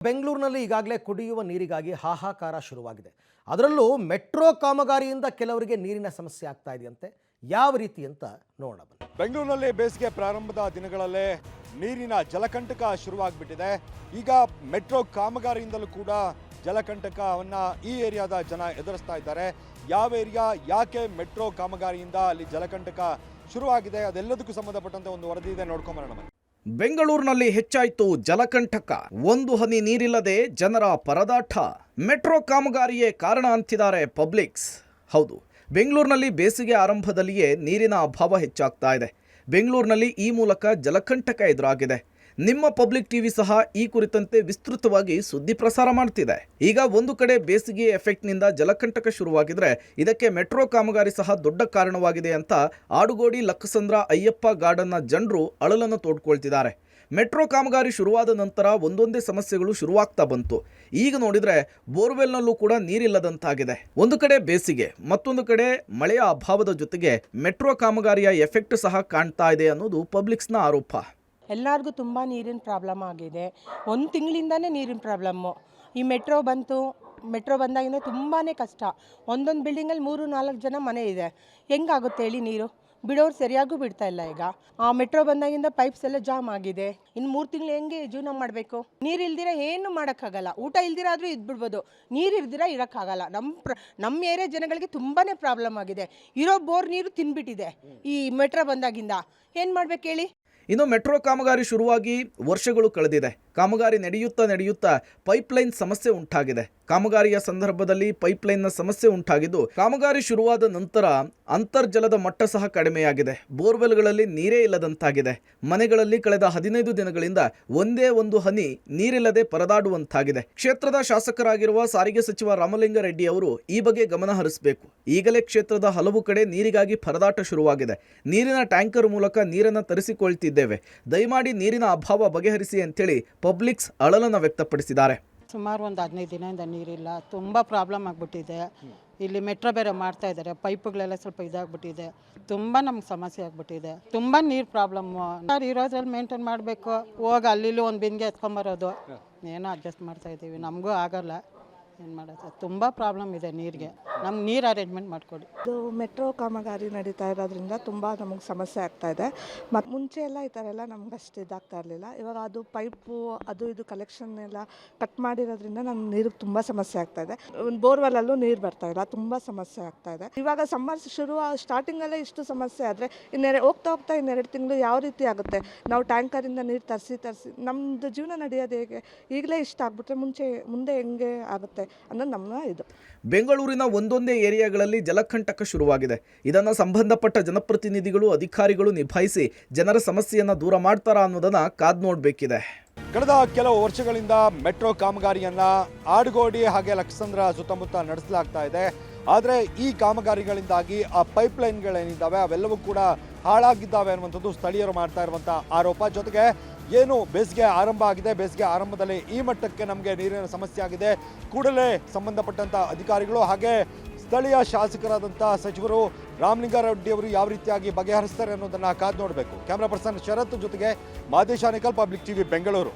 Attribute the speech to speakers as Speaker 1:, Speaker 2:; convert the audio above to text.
Speaker 1: ಬೆಂಗಳೂರಿನಲ್ಲಿ ಈಗಾಗಲೇ ಕುಡಿಯುವ ನೀರಿಗಾಗಿ ಹಾಹಾಕಾರ ಶುರುವಾಗಿದೆ. ಅದರಲ್ಲೂ ಮೆಟ್ರೋ ಕಾಮಗಾರಿಯಿಂದ ಕೆಲವರಿಗೆ ನೀರಿನ ಸಮಸ್ಯೆ ಆಗ್ತಾ ಇದೆಯಂತೆ. ಯಾವ ರೀತಿ ಅಂತ ನೋಡೋಣ ಬನ್ನಿ.
Speaker 2: ಬೆಂಗಳೂರಿನಲ್ಲಿ ಬೇಸಿಗೆ ಪ್ರಾರಂಭದ ದಿನಗಳಲ್ಲೇ ನೀರಿನ ಜಲಕಂಟಕ ಶುರುವಾಗ್ಬಿಟ್ಟಿದೆ. ಈಗ ಮೆಟ್ರೋ ಕಾಮಗಾರಿಯಿಂದಲೂ ಕೂಡ ಜಲಕಂಟಕವನ್ನ ಈ ಏರಿಯಾದ ಜನ ಎದುರಿಸ್ತಾ ಇದ್ದಾರೆ. ಯಾವ ಏರಿಯಾ, ಯಾಕೆ ಮೆಟ್ರೋ ಕಾಮಗಾರಿಯಿಂದ ಅಲ್ಲಿ ಜಲಕಂಟಕ ಶುರುವಾಗಿದೆ, ಅದೆಲ್ಲದಕ್ಕೂ ಸಂಬಂಧಪಟ್ಟಂತೆ ಒಂದು ವರದಿ ಇದೆ, ನೋಡ್ಕೊಂಬರೋಣ.
Speaker 3: ಬೆಂಗಳೂರಿನಲ್ಲಿ ಹೆಚ್ಚಾಯಿತು ಜಲಕಂಟಕ. ಒಂದು ಹನಿ ನೀರಿಲ್ಲದೆ ಜನರ ಪರದಾಟ. ಮೆಟ್ರೋ ಕಾಮಗಾರಿಯೇ ಕಾರಣ ಅಂತಿದ್ದಾರೆ ಪಬ್ಲಿಕ್ಸ್. ಹೌದು, ಬೆಂಗಳೂರಿನಲ್ಲಿ ಬೇಸಿಗೆ ಆರಂಭದಲ್ಲಿಯೇ ನೀರಿನ ಅಭಾವ ಹೆಚ್ಚಾಗ್ತಾ ಇದೆ. ಬೆಂಗಳೂರಿನಲ್ಲಿ ಈ ಮೂಲಕ ಜಲಕಂಟಕ ಎದುರಾಗಿದೆ. ನಿಮ್ಮ ಪಬ್ಲಿಕ್ ಟಿವಿ ಸಹ ಈ ಕುರಿತಂತೆ ವಿಸ್ತೃತವಾಗಿ ಸುದ್ದಿ ಪ್ರಸಾರ ಮಾಡ್ತಿದೆ. ಈಗ ಒಂದು ಕಡೆ ಬೇಸಿಗೆ ಎಫೆಕ್ಟ್ನಿಂದ ಜಲಕಂಟಕ ಶುರುವಾಗಿದ್ರೆ ಇದಕ್ಕೆ ಮೆಟ್ರೋ ಕಾಮಗಾರಿ ಸಹ ದೊಡ್ಡ ಕಾರಣವಾಗಿದೆ ಅಂತ ಆಡುಗೋಡಿ ಲಕ್ಕಸಂದ್ರ ಅಯ್ಯಪ್ಪ ಗಾರ್ಡನ್ನ ಜನರು ಅಳಲನ್ನು ತೋಡ್ಕೊಳ್ತಿದ್ದಾರೆ. ಮೆಟ್ರೋ ಕಾಮಗಾರಿ ಶುರುವಾದ ನಂತರ ಒಂದೊಂದೇ ಸಮಸ್ಯೆಗಳು ಶುರುವಾಗ್ತಾ ಬಂತು. ಈಗ ನೋಡಿದ್ರೆ ಬೋರ್ವೆಲ್ನಲ್ಲೂ ಕೂಡ ನೀರಿಲ್ಲದಂತಾಗಿದೆ. ಒಂದು ಕಡೆ ಬೇಸಿಗೆ, ಮತ್ತೊಂದು ಕಡೆ ಮಳೆಯ ಅಭಾವದ ಜೊತೆಗೆ ಮೆಟ್ರೋ ಕಾಮಗಾರಿಯ ಎಫೆಕ್ಟ್ ಸಹ ಕಾಣ್ತಾ ಇದೆ ಅನ್ನೋದು ಪಬ್ಲಿಕ್ಸ್ನ ಆರೋಪ.
Speaker 4: ಎಲ್ಲರಿಗೂ ತುಂಬ ನೀರಿನ ಪ್ರಾಬ್ಲಮ್ ಆಗಿದೆ. ಒಂದು ತಿಂಗಳಿಂದನೇ ನೀರಿನ ಪ್ರಾಬ್ಲಮ್ಮು. ಈ ಮೆಟ್ರೋ ಬಂದಾಗಿಂದ ತುಂಬಾ ಕಷ್ಟ. ಒಂದೊಂದು ಬಿಲ್ಡಿಂಗಲ್ಲಿ 3-4 ಜನ ಮನೆ ಇದೆ. ಹೆಂಗಾಗುತ್ತೆ ಹೇಳಿ ನೀರು? ಬಿಡೋರು ಸರಿಯಾಗೂ ಬಿಡ್ತಾ ಇಲ್ಲ. ಈಗ ಆ ಮೆಟ್ರೋ ಬಂದಾಗಿಂದ ಪೈಪ್ಸ್ ಎಲ್ಲ ಜಾಮ್ ಆಗಿದೆ. ಇನ್ನು 3 ತಿಂಗಳು ಹೆಂಗೆ ಜೀವನ ಮಾಡಬೇಕು? ನೀರು ಇಲ್ದಿರ ಏನು ಮಾಡೋಕ್ಕಾಗಲ್ಲ. ಊಟ ಇಲ್ದಿರ ಆದರೂ ಇದ್ಬಿಡ್ಬೋದು, ನೀರು ಇಲ್ದಿರ ಇರೋಕ್ಕಾಗಲ್ಲ. ನಮ್ಮ ಏರಿಯಾ ಜನಗಳಿಗೆ ತುಂಬಾ ಪ್ರಾಬ್ಲಮ್ ಆಗಿದೆ. ಇರೋ ಬೋರ್ ನೀರು ತಿನ್ಬಿಟ್ಟಿದೆ ಈ ಮೆಟ್ರೋ ಬಂದಾಗಿಂದ. ಏನು ಮಾಡ್ಬೇಕು ಹೇಳಿ?
Speaker 3: ಇನ್ನು ಮೆಟ್ರೋ ಕಾಮಗಾರಿ ಶುರುವಾಗಿ ವರ್ಷಗಳು ಕಳೆದಿದೆ. ಕಾಮಗಾರಿ ನಡೆಯುತ್ತಾ ಪೈಪ್ಲೈನ್ ಸಮಸ್ಯೆ ಉಂಟಾಗಿದೆ. ಕಾಮಗಾರಿಯ ಸಂದರ್ಭದಲ್ಲಿ ಪೈಪ್ಲೈನ್ನ ಸಮಸ್ಯೆ ಉಂಟಾಗಿದ್ದು, ಕಾಮಗಾರಿ ಶುರುವಾದ ನಂತರ ಅಂತರ್ಜಲದ ಮಟ್ಟ ಸಹ ಕಡಿಮೆಯಾಗಿದೆ. ಬೋರ್ವೆಲ್ಗಳಲ್ಲಿ ನೀರೇ ಇಲ್ಲದಂತಾಗಿದೆ. ಮನೆಗಳಲ್ಲಿ ಕಳೆದ 15 ದಿನಗಳಿಂದ ಒಂದೇ ಒಂದು ಹನಿ ನೀರಿಲ್ಲದೆ ಪರದಾಡುವಂತಾಗಿದೆ. ಕ್ಷೇತ್ರದ ಶಾಸಕರಾಗಿರುವ ಸಾರಿಗೆ ಸಚಿವ ರಾಮಲಿಂಗಾರೆಡ್ಡಿ ಅವರು ಈ ಬಗ್ಗೆ ಗಮನ ಹರಿಸಬೇಕು. ಈಗಲೇ ಕ್ಷೇತ್ರದ ಹಲವು ಕಡೆ ನೀರಿಗಾಗಿ ಪರದಾಟ ಶುರುವಾಗಿದೆ. ನೀರಿನ ಟ್ಯಾಂಕರ್ ಮೂಲಕ ನೀರನ್ನು ತರಿಸಿಕೊಳ್ತಿದ್ದೇವೆ, ದಯಮಾಡಿ ನೀರಿನ ಅಭಾವ ಬಗೆಹರಿಸಿ ಅಂತೇಳಿ ಪಬ್ಲಿಕ್ಸ್ ಅಳಲನ್ನು ವ್ಯಕ್ತಪಡಿಸಿದ್ದಾರೆ.
Speaker 5: ಸುಮಾರು ಒಂದು 15 ದಿನದಿಂದ ನೀರಿಲ್ಲ. ತುಂಬ ಪ್ರಾಬ್ಲಮ್ ಆಗಿಬಿಟ್ಟಿದೆ. ಇಲ್ಲಿ ಮೆಟ್ರೋ ಬೇರೆ ಮಾಡ್ತಾ ಇದ್ದಾರೆ, ಪೈಪ್ಗಳೆಲ್ಲ ಸ್ವಲ್ಪ ಇದಾಗ್ಬಿಟ್ಟಿದೆ. ತುಂಬ ನಮ್ಗೆ ಸಮಸ್ಯೆ ಆಗ್ಬಿಟ್ಟಿದೆ. ತುಂಬ ನೀರು ಪ್ರಾಬ್ಲಮ್ಮು. ಇರೋದ್ರಲ್ಲಿ ಮೇಂಟೈನ್ ಮಾಡಬೇಕು. ಹೋಗಿ ಅಲ್ಲಿ ಒಂದು ಬಿನ್ಗೆ ಎತ್ಕೊಂಬರೋದು, ಏನೋ ಅಡ್ಜಸ್ಟ್ ಮಾಡ್ತಾ ಇದ್ದೀವಿ. ನಮಗೂ ಆಗಲ್ಲ, ಏನು ಮಾಡೋದು. ತುಂಬ ಪ್ರಾಬ್ಲಮ್ ಇದೆ ನೀರಿಗೆ. ನಮ್ಗೆ ನೀರು ಅರೇಂಜ್ಮೆಂಟ್ ಮಾಡಿಕೊಡಿ.
Speaker 6: ಇದು ಮೆಟ್ರೋ ಕಾಮಗಾರಿ ನಡೀತಾ ಇರೋದ್ರಿಂದ ತುಂಬ ನಮಗೆ ಸಮಸ್ಯೆ ಆಗ್ತಾ ಇದೆ. ಮತ್ತು ಮುಂಚೆ ಎಲ್ಲ ಈ ಥರ ಎಲ್ಲ ನಮ್ಗೆ ಅಷ್ಟು ಇದಾಗ್ತಾ ಇರಲಿಲ್ಲ. ಇವಾಗ ಅದು ಪೈಪು ಅದು ಇದು ಕಲೆಕ್ಷನ್ ಎಲ್ಲ ಕಟ್ ಮಾಡಿರೋದ್ರಿಂದ ನಮ್ಗೆ ನೀರಿಗೆ ತುಂಬ ಸಮಸ್ಯೆ ಆಗ್ತಾ ಇದೆ. ಬೋರ್ವೆಲ್ಲಲ್ಲೂ ನೀರು ಬರ್ತಾ ಇಲ್ಲ, ತುಂಬ ಸಮಸ್ಯೆ ಆಗ್ತಾ ಇದೆ. ಇವಾಗ ಸಮ್ಮರ್ ಸ್ಟಾರ್ಟಿಂಗಲ್ಲೇ ಇಷ್ಟು ಸಮಸ್ಯೆ ಆದರೆ ಹೋಗ್ತಾ ಇನ್ನೆರಡು ತಿಂಗಳು ಯಾವ ರೀತಿ ಆಗುತ್ತೆ? ನಾವು ಟ್ಯಾಂಕರಿಂದ ನೀರು ತರಿಸಿ ನಮ್ಮದು ಜೀವನ ನಡೆಯೋದು ಹೇಗೆ? ಈಗಲೇ ಇಷ್ಟ ಆಗ್ಬಿಟ್ರೆ ಮುಂದೆ ಹೆಂಗೆ ಆಗುತ್ತೆ ಅನ್ನೋದು ನಮ್ಮ ಇದು.
Speaker 3: ಬೆಂಗಳೂರಿನ ಒಂದೊಂದೇ ಏರಿಯಾಗಳಲ್ಲಿ ಜಲಕಂಟಕ ಶುರುವಾಗಿದೆ. ಇದನ್ನು ಸಂಬಂಧಪಟ್ಟ ಜನಪ್ರತಿನಿಧಿಗಳು, ಅಧಿಕಾರಿಗಳು ನಿಭಾಯಿಸಿ ಜನರ ಸಮಸ್ಯೆಯನ್ನು ದೂರ ಮಾಡ್ತಾರಾ ಅನ್ನೋದನ್ನ ಕಾದ್ ನೋಡಬೇಕಿದೆ.
Speaker 2: ಕಳೆದ ಕೆಲವು ವರ್ಷಗಳಿಂದ ಮೆಟ್ರೋ ಕಾಮಗಾರಿಯನ್ನ ಆಡುಗೋಡಿ ಹಾಗೆ ಲಕ್ಕಸಂದ್ರ ಸುತ್ತಮುತ್ತ ನಡೆಸಲಾಗ್ತಾ ಇದೆ. ಆದರೆ ಈ ಕಾಮಗಾರಿಗಳಿಂದಾಗಿ ಆ ಪೈಪ್ಲೈನ್ಗಳೇನಿದ್ದಾವೆ ಅವೆಲ್ಲವೂ ಕೂಡ ಹಾಳಾಗಿದ್ದಾವೆ ಅನ್ನುವಂಥದ್ದು ಸ್ಥಳೀಯರು ಮಾಡ್ತಾ ಇರುವಂಥ ಆರೋಪ. ಜೊತೆಗೆ ಏನು ಬೇಸಿಗೆ ಆರಂಭ ಆಗಿದೆ, ಬೇಸಿಗೆ ಆರಂಭದಲ್ಲಿ ಈ ಮಟ್ಟಕ್ಕೆ ನಮಗೆ ನೀರಿನ ಸಮಸ್ಯೆ ಆಗಿದೆ, ಕೂಡಲೇ ಸಂಬಂಧಪಟ್ಟಂಥ ಅಧಿಕಾರಿಗಳು ಹಾಗೆ ಸ್ಥಳೀಯ ಶಾಸಕರಾದಂಥ ಸಚಿವರು ರಾಮಲಿಂಗಾರೆಡ್ಡಿ ಅವರು ಯಾವ ರೀತಿಯಾಗಿ ಬಗೆಹರಿಸ್ತಾರೆ ಅನ್ನೋದನ್ನು ಕಾದು ನೋಡಬೇಕು. ಕ್ಯಾಮ್ರಾ ಪರ್ಸನ್ ಶರತ್ ಜೊತೆಗೆ ಮಾದೇಶ್ ಆನೇಕಲ್, ಪಬ್ಲಿಕ್ ಟಿವಿ, ಬೆಂಗಳೂರು.